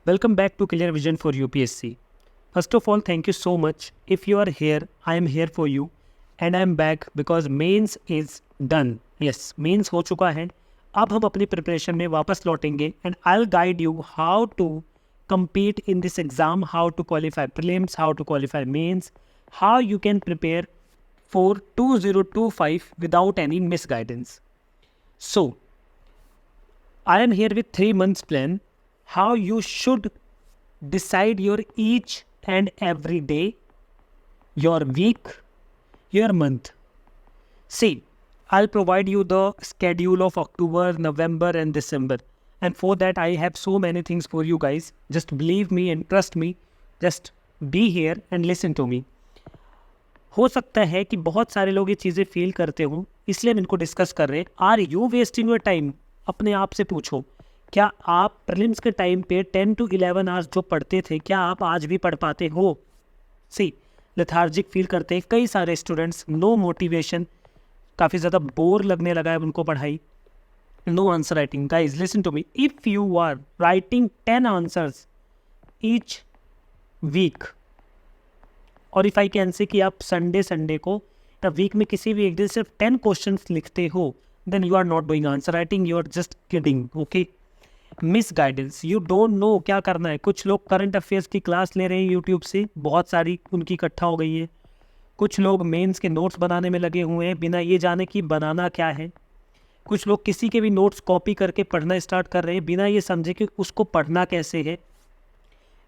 Welcome back to Clear Vision for UPSC. First of all, thank you so much. If you are here, I am here for you and I am back because mains is done. Yes, mains हो चुका है. अब हम अपनी preparation में वापस लौटेंगे and I'll guide you how to compete in this exam, how to qualify prelims, how to qualify mains, how you can prepare for 2025 without any misguidance. So, I am here with 3 months plan. How you should decide your each and every day, your week, your month. See, I'll provide you the schedule of October, November and December. And for that I have so many things for you guys. Just believe me and trust me. Just be here and listen to me. हो सकता है कि बहुत सारे लोग ये चीज़ें feel करते हों, इसलिए हम इनको डिस्कस कर रहे हैं. Are you wasting your time? अपने आप से पूछो, क्या आप प्रीलिम्स के टाइम पे 10 to 11 आवर्स जो पढ़ते थे, क्या आप आज भी पढ़ पाते हो? सी, लेथार्जिक फील करते हैं कई सारे स्टूडेंट्स, नो मोटिवेशन, काफ़ी ज़्यादा बोर लगने लगा है उनको पढ़ाई, no answer writing. Guys listen to me, if you are writing 10 answers each week, और इफ़ आई कैन से कि आप संडे को या वीक में किसी भी एक दिन सिर्फ 10 क्वेश्चंस लिखते हो, then you are not doing answer writing, you are just kidding. Okay, misguidance, you don't know क्या करना है. कुछ लोग करंट अफेयर्स की क्लास ले रहे हैं यूट्यूब से, बहुत सारी उनकी इकट्ठा हो गई है. कुछ लोग मेंस के नोट्स बनाने में लगे हुए हैं बिना ये जाने कि बनाना क्या है. कुछ लोग किसी के भी नोट्स कॉपी करके पढ़ना स्टार्ट कर रहे हैं बिना ये समझे कि उसको पढ़ना कैसे है.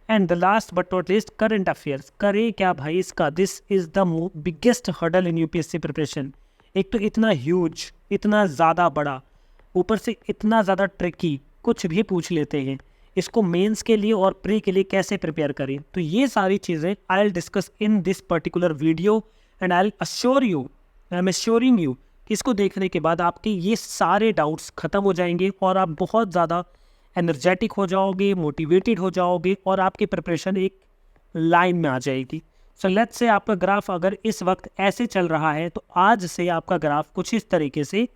And the last but not least, current affairs. करें क्या भाई इसका? This is the biggest hurdle in UPSC preparation. एक तो इतना ह्यूज, इतना ज़्यादा बड़ा, ऊपर से इतना ज़्यादा ट्रिकी, कुछ भी पूछ लेते हैं. इसको मेंस के लिए और प्री के लिए कैसे प्रिपेयर करें? तो ये सारी चीज़ें I will discuss in this particular video and I am assuring you कि इसको देखने के बाद आपके ये सारे डाउट्स ख़त्म हो जाएंगे और आप बहुत ज़्यादा एनर्जेटिक हो जाओगे, मोटिवेटेड हो जाओगे और आपकी प्रिपरेशन एक लाइन में आ जाएगी. सो लेट्स से आपका ग्राफ अगर इस वक्त ऐसे चल रहा है तो आज से आपका ग्राफ कुछ इस तरीके से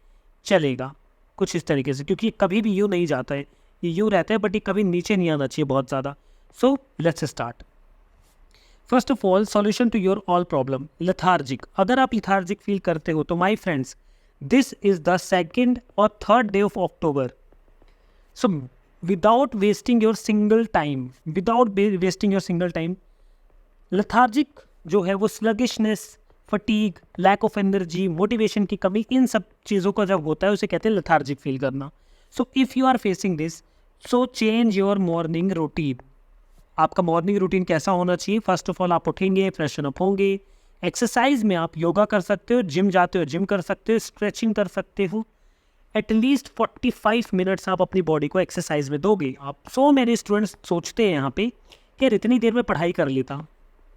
चलेगा, कुछ इस तरीके से, क्योंकि कभी भी यूँ नहीं जाता है, ये यूँ रहता है बट ये कभी नीचे नहीं आना चाहिए बहुत ज़्यादा. So let's start. First of all, solution to your all problem. Lethargic, अगर आप लेथार्जिक फील करते हो तो my friends, this is the 2nd और 3rd day of October. So without wasting your single time, lethargic जो है वो sluggishness, fatigue, lack of energy, motivation की कमी, इन सब चीज़ों का जब होता है उसे कहते हैं लेथार्जिक फील करना. So if you are facing this, so change your morning routine. आपका मॉर्निंग रूटीन कैसा होना चाहिए? फर्स्ट ऑफ ऑल, आप उठेंगे, फ्रेशन अप होंगे, एक्सरसाइज में आप योगा कर सकते हो, जिम जाते हो जिम कर सकते हो, स्ट्रेचिंग कर सकते हो. एटलीस्ट 45 मिनट्स आप अपनी बॉडी को एक्सरसाइज में दोगे. आप सो मेरे स्टूडेंट्स सोचते हैं यहाँ पे कि यार इतनी देर में पढ़ाई कर लेता,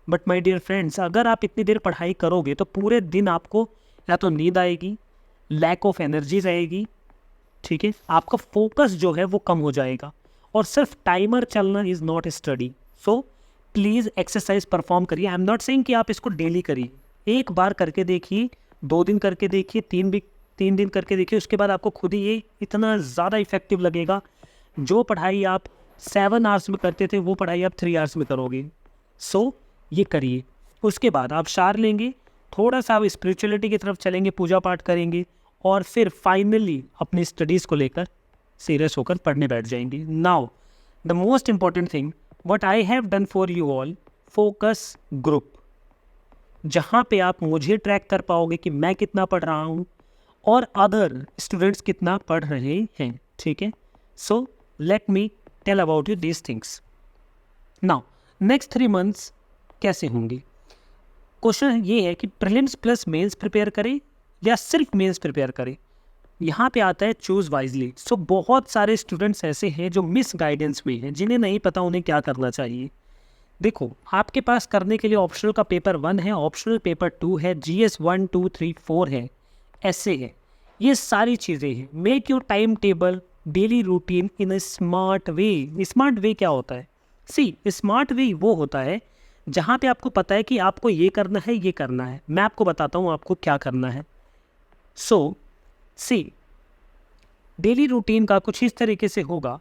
बट माय डियर फ्रेंड्स, अगर आप इतनी देर पढ़ाई करोगे तो पूरे दिन आपको या तो नींद आएगी, लैक ऑफ एनर्जी रहेगी, ठीक है, आपका फोकस जो है वो कम हो जाएगा, और सिर्फ टाइमर चलना is not study. So please exercise perform करिए. आई एम नॉट सेइंग कि आप इसको डेली करिए, एक बार करके देखिए, 2 दिन करके देखिए, 3 दिन करके देखिए, उसके बाद आपको खुद ही ये इतना ज़्यादा इफेक्टिव लगेगा. जो पढ़ाई आप 7 आवर्स में करते थे वो पढ़ाई आप 3 आवर्स में करोगे. सो ये करिए. उसके बाद आप शार लेंगे, थोड़ा सा आप स्पिरिचुअलिटी की तरफ चलेंगे, पूजा पाठ करेंगे, और फिर फाइनली अपनी स्टडीज़ को लेकर सीरियस होकर पढ़ने बैठ जाएंगे. Now the most important thing what I have done for you all, focus group, जहाँ पे आप मुझे ट्रैक कर पाओगे कि मैं कितना पढ़ रहा हूँ और अदर स्टूडेंट्स कितना पढ़ रहे हैं. ठीक है, so let me tell about you these things. Now next 3 months कैसे होंगे? क्वेश्चन ये है कि प्रीलिम्स प्लस मेंस प्रिपेयर करें या सिर्फ मेंस प्रिपेयर करें. यहाँ पे आता है चूज़ वाइजली. सो बहुत सारे स्टूडेंट्स ऐसे हैं जो मिस गाइडेंस में हैं, जिन्हें नहीं पता उन्हें क्या करना चाहिए. देखो, आपके पास करने के लिए ऑप्शनल का पेपर 1 है, ऑप्शनल पेपर 2 है, GS 1, 2, 3, 4 है, ऐसे है, ये सारी चीज़ें हैं. Make your time table, daily routine in a smart way. Smart way क्या होता है? सी, स्मार्ट वे वो होता है जहाँ पे आपको पता है कि आपको ये करना है, ये करना है. मैं आपको बताता हूँ आपको क्या करना है. सो सी, डेली रूटीन का कुछ इस तरीके से होगा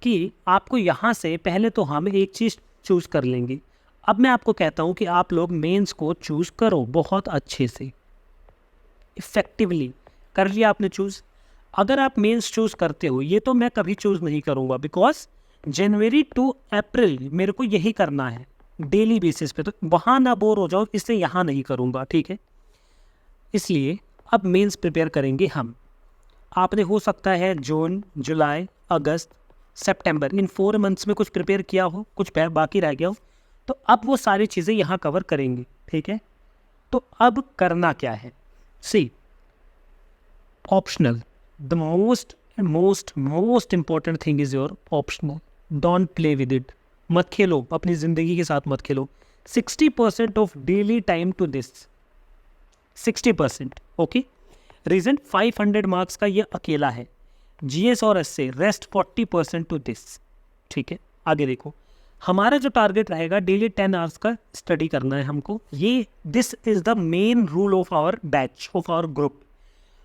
कि आपको यहाँ से पहले तो हम एक चीज़ चूज़ कर लेंगे। अब मैं आपको कहता हूँ कि आप लोग मेंस को चूज़ करो बहुत अच्छे से, इफ़ेक्टिवली। कर लिया आपने चूज़। अगर आप मेंस चूज़ करते हो, ये तो मैं कभी चूज़ नहीं करूँगा, बिकॉज जनवरी टू अप्रैल मेरे को यही करना है डेली बेसिस पे, तो वहाँ ना बोर हो जाओ, इसलिए यहाँ नहीं करूँगा, ठीक है। इसलिए अब मेंस प्रिपेयर करेंगे हम। आपने हो सकता है जून, जुलाई, अगस्त, सितंबर, इन 4 मंथ्स में कुछ प्रिपेयर किया हो, कुछ बाकी रह गया हो, तो अब वो सारी चीज़ें यहाँ कवर करेंगे, ठीक है। तो अब करना क्या है, see optional, the most important thing is your optional. Don't play with it, मत खेलो, अपनी ज़िंदगी के साथ मत खेलो। 60% ऑफ daily time to this, 60%, okay. Reason 500 marks का ये अकेला है, जीएस और एसए रेस्ट 40% टू दिस, ठीक है। आगे देखो, हमारा जो टारगेट रहेगा डेली 10 आवर्स का स्टडी करना है हमको। ये this is the main rule of our batch, of our group.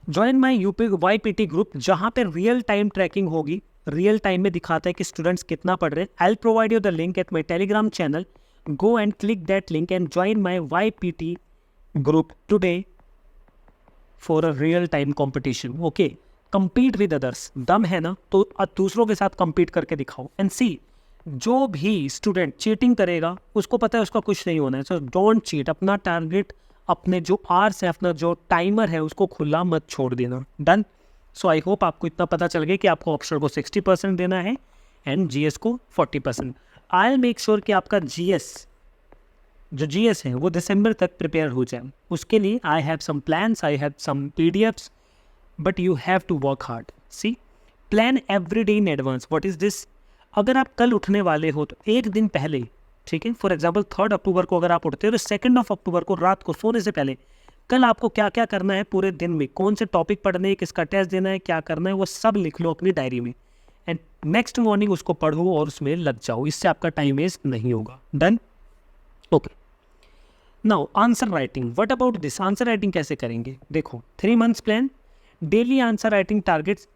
Join my UP YPT group, जहाँ पे रियल टाइम ट्रैकिंग होगी, रियल टाइम में दिखाता है कि स्टूडेंट्स कितना पढ़ रहे हैं। I will provide you the link at my Telegram channel, go and click that link and join my YPT group today for a real time competition, okay. compete with others, दम है ना तो दूसरों के साथ compete करके दिखाओ। And सी, जो भी स्टूडेंट चीटिंग करेगा उसको पता है उसका कुछ नहीं होना है, सो डोंट चीट। अपना टारगेट, अपने जो आवर्स है, अपना जो टाइमर है, उसको खुला मत छोड़ देना। डन। सो आई होप आपको इतना पता चल गया कि आपको ऑप्शनल को 60% देना है एंड जीएस को 40%। आई विल मेक श्योर कि आपका जो जीएस है वो दिसंबर तक प्रिपेयर हो जाए। उसके लिए I have some plans, I have some PDFs, but you have to work hard. See, plan every day in advance. What is this? अगर आप कल उठने वाले हो तो एक दिन पहले, ठीक है, फॉर एग्जाम्पल 3 अक्टूबर को अगर आप उठते हो तो 2 अक्टूबर को रात को सोने से पहले कल आपको क्या क्या करना है, पूरे दिन में कौन से टॉपिक पढ़ने हैं, किसका टेस्ट देना है, क्या करना है, वो सब लिख लो अपनी डायरी में एंड नेक्स्ट मॉर्निंग उसको पढ़ो और उसमें लग जाओ। इससे आपका टाइम वेस्ट नहीं होगा। Done, okay. Now answer writing, what about this? Answer writing कैसे करेंगे? देखो, 3 months plan, daily answer writing targets.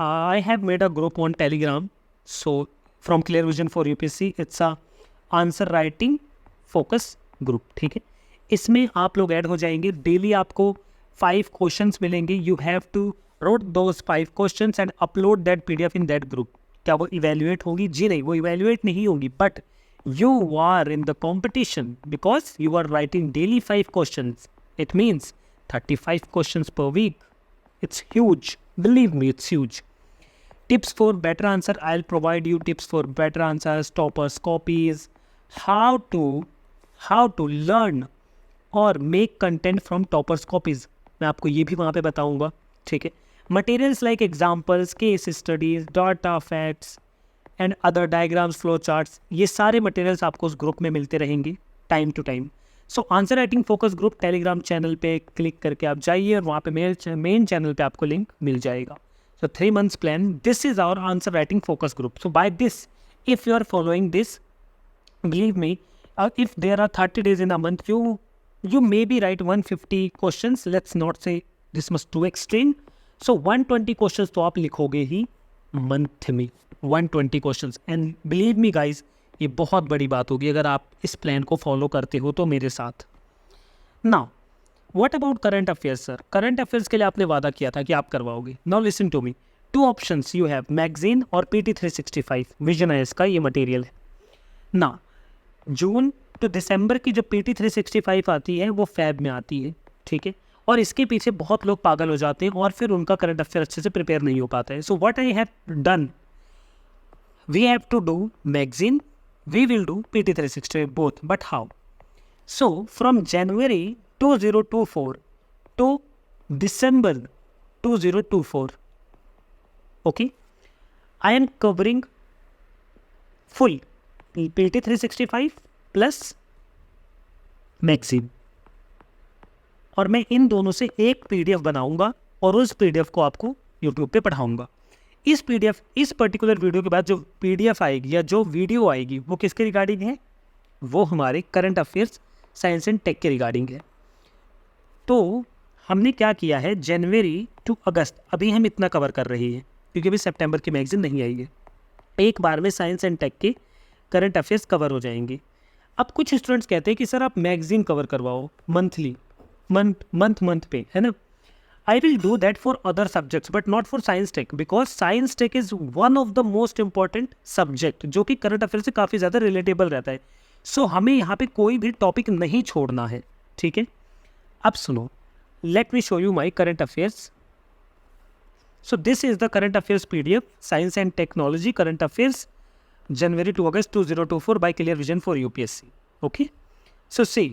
I have made a group on Telegram, so from clear vision for UPSC, it's a answer writing focus group, ठीक है। इसमें आप लोग add हो जाएंगे। डेली आपको 5 क्वेश्चंस मिलेंगे। You have to rote those 5 questions and upload that PDF in that group. क्या वो इवेल्युएट होगी? जी नहीं, वो इवेल्युएट नहीं होगी, but you are in the competition because you are writing daily 5 questions. It means 35 questions per week. It's huge. Believe me, it's huge. Tips for better answer. I'll provide you tips for better answers, toppers, copies, how to learn और make content from toppers copies. मैं आपको ये भी वहाँ पे बताऊँगा, ठीक है। Materials like examples, case studies, data facts and other diagrams, flow charts, ये सारे मटेरियल्स आपको उस ग्रुप में मिलते रहेंगे time to time. So answer writing focus group Telegram channel पे क्लिक करके आप जाइए और वहाँ पे मेन चैनल पे आपको लिंक मिल जाएगा। So 3 months plan, this is our answer writing focus group. So by this, if you are following this, believe me, if there are 30 days in a month, you maybe write 150 questions. Let's not say this much too extreme. So 120 questions तो आप लिखोगे ही month में, 120 questions. And believe me guys, ये बहुत बड़ी बात होगी अगर आप इस प्लान को फॉलो करते हो तो मेरे साथ। Now what about current affairs sir? Current affairs के लिए आपने वादा किया था कि आप करवाओगे। Now listen to me, 2 options you have, magazine और PT 365 विजन आईएएस का ये मटेरियल है ना। जून टू दिसंबर की जो PT 365 आती है वो फैब में आती है, ठीक है। और इसके पीछे बहुत लोग पागल हो जाते हैं और फिर उनका करंट अफेयर अच्छे से प्रिपेयर नहीं हो पाता है। So what I have done, we have to do magazine, we will do PT 365 both, but how? So from January 2024 to December 2024, okay, I am covering full PT 365 plus magazine, और मैं इन दोनों से एक PDF बनाऊंगा और उस PDF को आपको YouTube पे पढ़ाऊंगा। इस पर्टिकुलर वीडियो के बाद जो PDF आएगी या जो वीडियो आएगी वो किसके रिगार्डिंग है? वो हमारे current affairs, science and tech के रिगार्डिंग है। तो हमने क्या किया है, जनवरी टू अगस्त अभी हम इतना कवर कर रहे हैं क्योंकि अभी सितंबर की मैगजीन नहीं आई है। एक बार में साइंस एंड टेक के करंट अफेयर्स कवर हो जाएंगे। अब कुछ स्टूडेंट्स कहते हैं कि सर आप मैगजीन कवर करवाओ मंथली, मंथ पे, है ना। I will do that for other subjects but not for science tech, because science tech is one of the most important subject जो कि करंट अफेयर से काफ़ी ज़्यादा रिलेटेबल रहता है। सो हमें यहाँ पे कोई भी टॉपिक नहीं छोड़ना है, ठीक है। अब सुनो, let me show you my current affairs. So this is the current affairs PDF, Science and Technology Current Affairs, January to August 2024 by Clear Vision for UPSC. Okay. So see,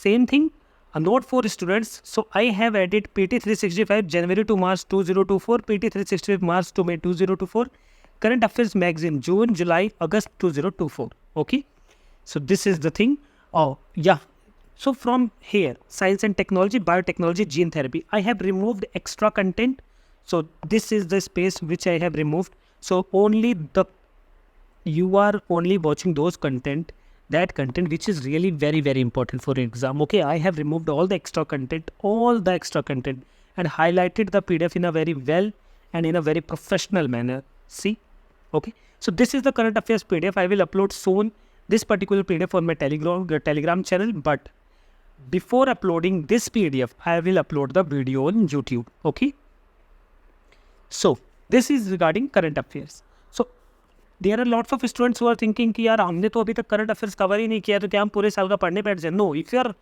same thing, a note for students. So I have added PT 365 January to March 2024, PT 365 March to May 2024, Current Affairs Magazine June, July, August 2024. Okay. So this is the thing. Oh yeah. So from here, Science and Technology, Biotechnology, Gene Therapy, I have removed extra content. So this is the space which I have removed. So you are only watching those content, that content which is really very, very important for exam. Okay, I have removed all the extra content, and highlighted the PDF in a very well and in a very professional manner. See, okay. So this is the current affairs PDF. I will upload soon this particular PDF on my Telegram channel. But before uploading this PDF, I will upload the video on YouTube. Okay. So this is regarding current affairs. So there are lots of students who are thinking कि यार हमने तो अभी तक current affairs cover ही नहीं किया, तो क्या हम पूरे साल का पढ़ने बैठ जाए? No, if you are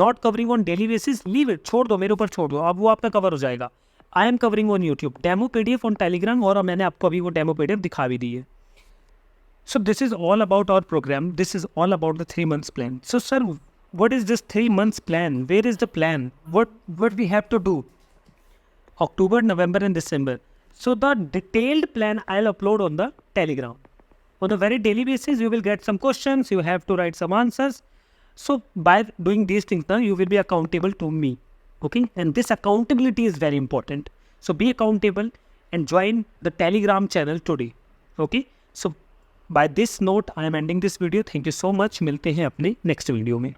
not covering on daily basis, leave it, छोड़ दो, मेरे ऊपर छोड़ दो, अब वो आपका कवर हो जाएगा। I am covering on YouTube, demo PDF on Telegram, और मैंने आपको अभी वो डेमो PDF दिखा भी दी है। So this is all about our program. This is all about the 3 months plan. So sir, what is this 3 months plan? Where is the plan? What we have to do? October, November and December. So the detailed plan I'll upload on the Telegram. On a very daily basis, you will get some questions, you have to write some answers. So by doing these things now, you will be accountable to me. Okay, and this accountability is very important. So be accountable and join the Telegram channel today. Okay, so by this note, I am ending this video. Thank you so much. मिलते हैं अपने next video में.